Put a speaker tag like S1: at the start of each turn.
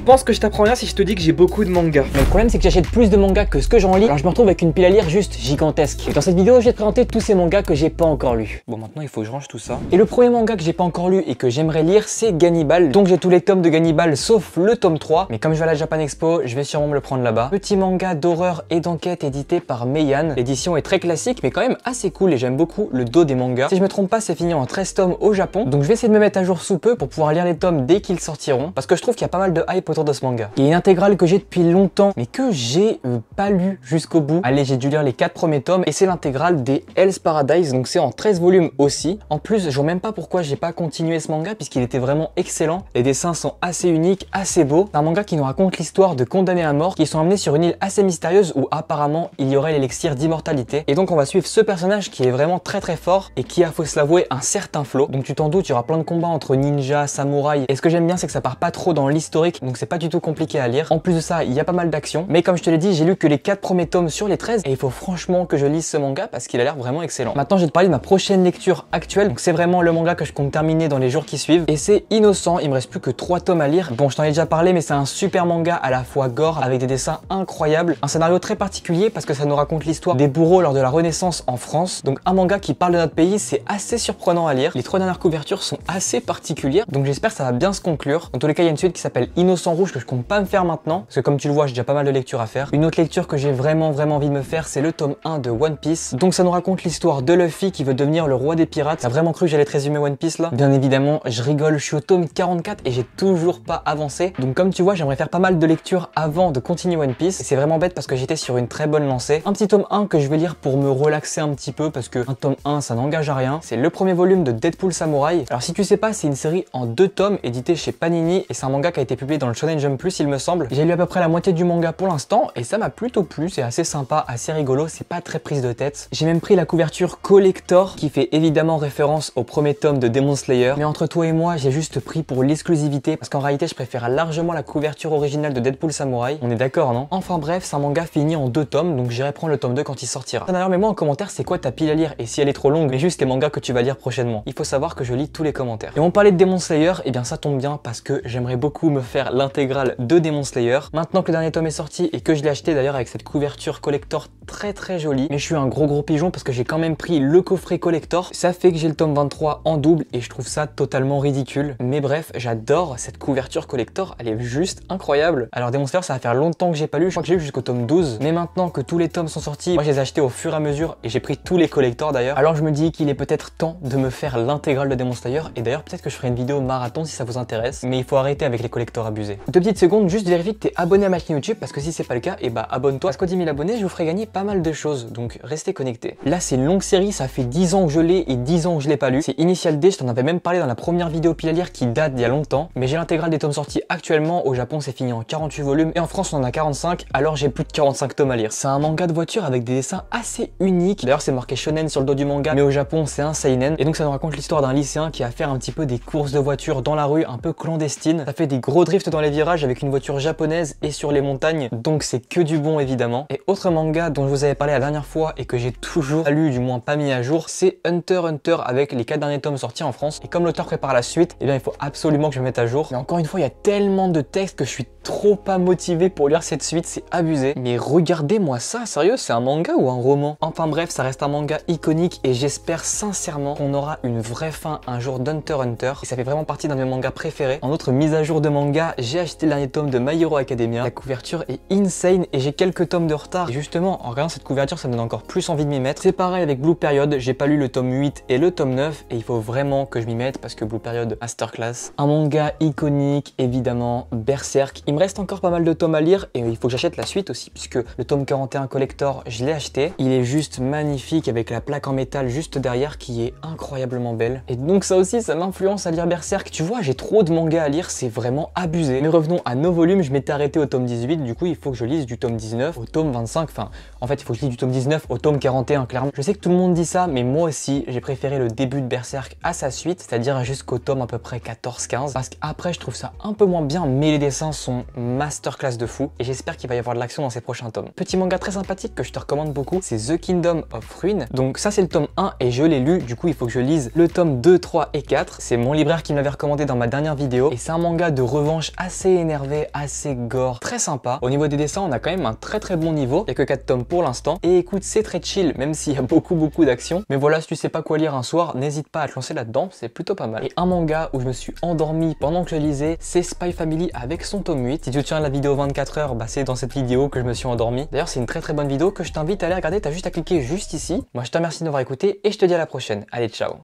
S1: pense que je t'apprends rien si je te dis que j'ai beaucoup de mangas.
S2: Mais le problème c'est que j'achète plus de mangas que ce que j'en lis, alors je me retrouve avec une pile à lire juste gigantesque. Et dans cette vidéo je vais te présenter tous ces mangas que j'ai pas encore lus.
S1: Bon, maintenant il faut que je range tout ça.
S2: Et le premier manga que j'ai pas encore lu et que j'aimerais lire c'est Gannibal. Donc j'ai tous les tomes de Gannibal sauf le tome 3. Mais comme je vais à la Japan Expo, je vais sûrement me le prendre là-bas. Petit manga d'horreur et d'enquête édité par Meian. L'édition est très classique mais quand même assez cool et j'aime beaucoup le dos des mangas. Si je me trompe pas, c'est fini en 13 tomes au Japon. Donc je vais essayer de me mettre à jour sous peu pour pouvoir lire les tomes dès qu'ils sortiront. Parce que je trouve qu'il y a pas mal de hype autour de ce manga. Il y a une intégrale que j'ai depuis longtemps mais que j'ai pas lu jusqu'au bout. Allez, j'ai dû lire les 4 premiers tomes et c'est l'intégrale des Hell's Paradise. Donc c'est en 13 volumes aussi. En plus, je vois même pas pourquoi j'ai pas continué ce manga puisqu'il était vraiment excellent. Les dessins sont assez uniques, assez beaux. C'est un manga qui nous raconte l'histoire de condamnés à mort qui sont amenés sur une île assez mystérieuse où apparemment il y aurait l'élixir d'immortalité. Et donc on va suivre ce personnage qui est vraiment très fort et qui a, faut se l'avouer, un certain flow. Donc tu t'en doutes, il y aura plein de combats entre ninjas, samouraïs. Et ce que j'aime bien, c'est que ça part pas trop dans l'historique, donc c'est pas du tout compliqué à lire. En plus de ça, il y a pas mal d'action. Mais comme je te l'ai dit, j'ai lu que les 4 premiers tomes sur les 13 et il faut franchement que je lise ce manga parce qu'il a l'air vraiment excellent. Maintenant, je vais te parler de ma prochaine lecture actuelle. Donc c'est vraiment le manga que je compte terminer dans les jours qui suivent. Et c'est Innocent. Il me reste plus que 3 tomes à lire. Bon, je t'en ai déjà parlé, mais c'est un super manga à la fois gore avec des dessins incroyables. Un scénario très particulier parce que ça nous raconte l'histoire des bourreaux lors de la Renaissance en France. Donc un manga qui parle de notre pays, c'est assez surprenant à lire. Les 3 dernières couvertures sont assez particulières, donc j'espère que ça va bien se conclure. Dans tous les cas, il y a une suite qui s'appelle Innocent Rouge que je compte pas me faire maintenant, parce que comme tu le vois, j'ai déjà pas mal de lectures à faire. Une autre lecture que j'ai vraiment envie de me faire, c'est le tome 1 de One Piece. Donc ça nous raconte l'histoire de Luffy qui veut devenir le roi des pirates. T'as vraiment cru que j'allais te résumer One Piece là? Bien évidemment, je rigole, je suis au tome 44 et j'ai toujours pas avancé. Donc comme tu vois, j'aimerais faire pas mal de lectures avant de continuer One Piece. Et c'est vraiment bête parce que j'étais sur une très bonne lancée. Un petit tome 1 que je vais lire pour me relaxer un petit peu parce que un tome 1 ça n'engage à rien. C'est le premier volume de Deadpool Samurai. Alors si tu sais pas, c'est une série en 2 tomes édité chez Panini et c'est un manga qui a été publié dans le Shonen Jump Plus il me semble. J'ai lu à peu près la moitié du manga pour l'instant et ça m'a plutôt plu, c'est assez sympa, assez rigolo, c'est pas très prise de tête. J'ai même pris la couverture collector qui fait évidemment référence au premier tome de Demon Slayer, mais entre toi et moi j'ai juste pris pour l'exclusivité parce qu'en réalité je préfère largement la couverture originale de Deadpool Samurai. On est d'accord, non? Enfin bref, c'est un manga fini en 2 tomes donc j'irai prendre le tome 2 quand il sortira. D'ailleurs, mets-moi en commentaire c'est quoi ta pile à lire et si elle est trop longue, mais juste les mangas que tu vas lire prochainement. Il faut savoir que je lis tous les commentaires. Et on parlait de Demon Slayer, et bien ça tombe bien parce que j'aimerais beaucoup me faire l'intégrale de Demon Slayer. Maintenant que le dernier tome est sorti et que je l'ai acheté d'ailleurs avec cette couverture collector très jolie, mais je suis un gros pigeon parce que j'ai quand même pris le coffret collector. Ça fait que j'ai le tome 23 en double et je trouve ça totalement ridicule. Mais bref, j'adore cette couverture collector, elle est juste incroyable. Alors Demon Slayer, ça va faire longtemps que j'ai pas lu, je crois que j'ai lu jusqu'au tome 12. Mais maintenant que tous les tomes sont sortis, moi je les ai achetés au fur et à mesure et j'ai pris tous les collectors d'ailleurs. Alors je me dis qu'il est peut-être temps de me faire l'intégrale de Demon Slayer et d'ailleurs peut-être que je ferai une vidéo marathon si ça vous intéresse, mais il faut arrêter avec les collectors abusés. 2 petites secondes, juste vérifier que t'es abonné à ma chaîne YouTube parce que si c'est pas le cas, et bah abonne-toi parce qu'au 10 000 abonnés, je vous ferai gagner pas mal de choses, donc restez connectés. Là c'est une longue série, ça fait 10 ans que je l'ai et 10 ans que je l'ai pas lu. C'est Initial D, je t'en avais même parlé dans la première vidéo pile à lire qui date d'il y a longtemps, mais j'ai l'intégrale des tomes sortis actuellement. Au Japon c'est fini en 48 volumes et en France on en a 45, alors j'ai plus de 45 tomes à lire. C'est un manga de voiture avec des dessins assez uniques. D'ailleurs c'est marqué shonen sur le dos du manga, mais au Japon c'est un seinen et donc ça nous raconte l'histoire d'un lycéen qui va faire un petit peu des courses de voiture dans la rue un peu clandestine. Ça fait des gros drifts dans les virages avec une voiture japonaise et sur les montagnes, donc c'est que du bon évidemment. Et autre manga dont je vous avais parlé la dernière fois et que j'ai toujours pas lu, du moins pas mis à jour, c'est Hunter x Hunter avec les 4 derniers tomes sortis en France. Et comme l'auteur prépare la suite, et bien il faut absolument que je me mette à jour. Mais encore une fois, il y a tellement de textes que je suis trop pas motivé pour lire cette suite, c'est abusé. Mais regardez-moi ça, sérieux, c'est un manga ou un roman? Enfin bref, ça reste un manga iconique et j'espère sincèrement qu'on aura une vraie fin un jour d'Hunter x Hunter. Et ça fait vraiment partie d'un de mes mangas préférés. En autre mise à jour de manga, j'ai acheté le dernier tome de My Hero Academia. La couverture est insane et j'ai quelques tomes de retard. Et justement, en regardant cette couverture, ça me donne encore plus envie de m'y mettre. C'est pareil avec Blue Period, j'ai pas lu le tome 8 et le tome 9 et il faut vraiment que je m'y mette parce que Blue Period, masterclass. Un manga iconique, évidemment, Berserk. Il me reste encore pas mal de tomes à lire et il faut que j'achète la suite aussi puisque le tome 41 collector, je l'ai acheté. Il est juste magnifique avec la plaque en métal juste derrière qui est incroyablement belle. Et donc ça aussi, ça m'influence à lire Berserk. Tu vois, j'ai trop de mangas à lire, c'est vraiment abusé. Mais revenons à nos volumes, je m'étais arrêté au tome 18, du coup il faut que je lise du tome 19 au tome 25. Enfin, en fait, il faut que je lise du tome 19 au tome 41, clairement. Je sais que tout le monde dit ça, mais moi aussi, j'ai préféré le début de Berserk à sa suite, c'est-à-dire jusqu'au tome à peu près 14-15. Parce qu'après, je trouve ça un peu moins bien, mais les dessins sont un masterclass de fou et j'espère qu'il va y avoir de l'action dans ces prochains tomes. Petit manga très sympathique que je te recommande beaucoup, c'est The Kingdom of Ruin. Donc ça c'est le tome 1 et je l'ai lu, du coup il faut que je lise le tome 2, 3 et 4. C'est mon libraire qui me l'avait recommandé dans ma dernière vidéo et c'est un manga de revanche assez énervé, assez gore, très sympa. Au niveau des dessins, on a quand même un très bon niveau. Il n'y a que 4 tomes pour l'instant. Et écoute, c'est très chill, même s'il y a beaucoup d'action. Mais voilà, si tu sais pas quoi lire un soir, n'hésite pas à te lancer là-dedans, c'est plutôt pas mal. Et un manga où je me suis endormi pendant que je lisais, c'est Spy Family avec son tome 8. Si tu tiens la vidéo 24 heures, bah c'est dans cette vidéo que je me suis endormi. D'ailleurs, c'est une très bonne vidéo que je t'invite à aller regarder. T'as juste à cliquer juste ici. Moi, je te remercie de m'avoir écouté et je te dis à la prochaine. Allez, ciao!